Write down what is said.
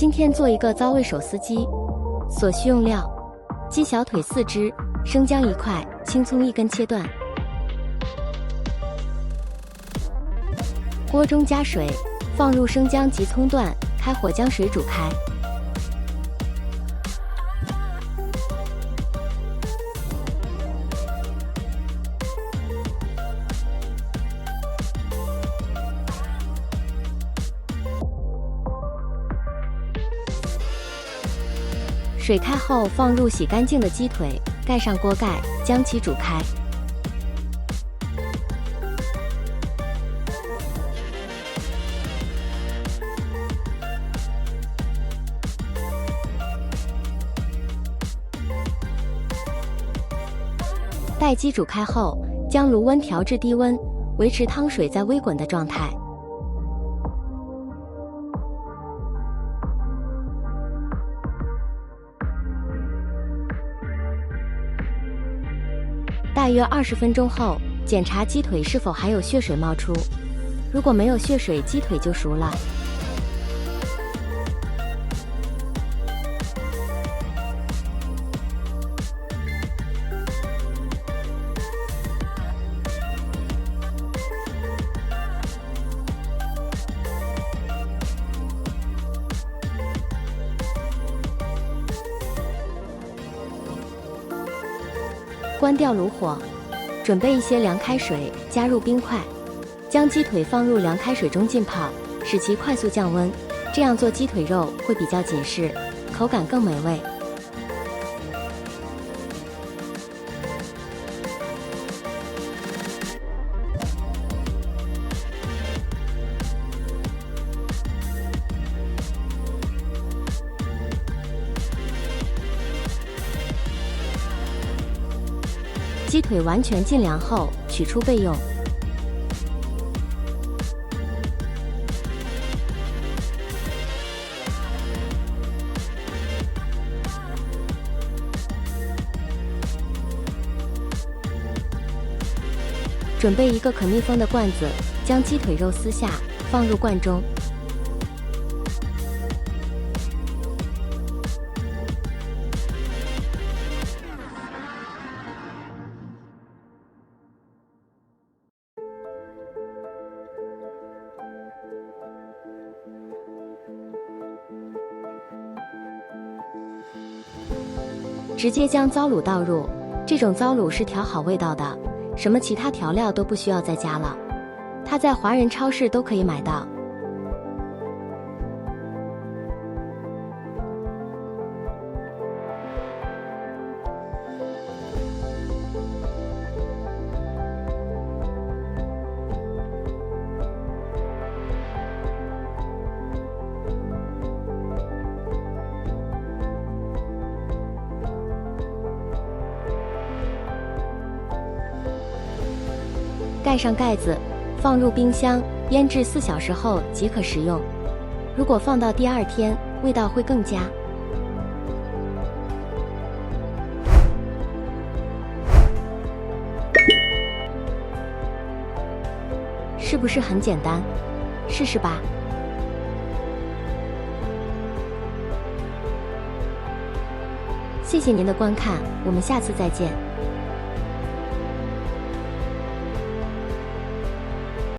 今天做一个糟味手撕鸡，所需用料：鸡小腿4只，生姜1块，青葱1根切断。锅中加水，放入生姜及葱段，开火将水煮开。水开后，放入洗干净的鸡腿，盖上锅盖，将其煮开。待鸡煮开后，将炉温调至低温，维持汤水在微滚的状态。大约20分钟后，检查鸡腿是否还有血水冒出，如果没有血水，鸡腿就熟了。关掉炉火，准备一些凉开水，加入冰块，将鸡腿放入凉开水中浸泡，使其快速降温。这样做鸡腿肉会比较紧实，口感更美味。鸡腿完全浸凉后，取出备用。准备一个可密封的罐子，将鸡腿肉撕下，放入罐中。直接将糟卤倒入，这种糟卤是调好味道的，什么其他调料都不需要再加了。它在华人超市都可以买到。盖上盖子，放入冰箱腌制4小时后即可食用。如果放到第2天，味道会更佳。是不是很简单？试试吧。谢谢您的观看，我们下次再见。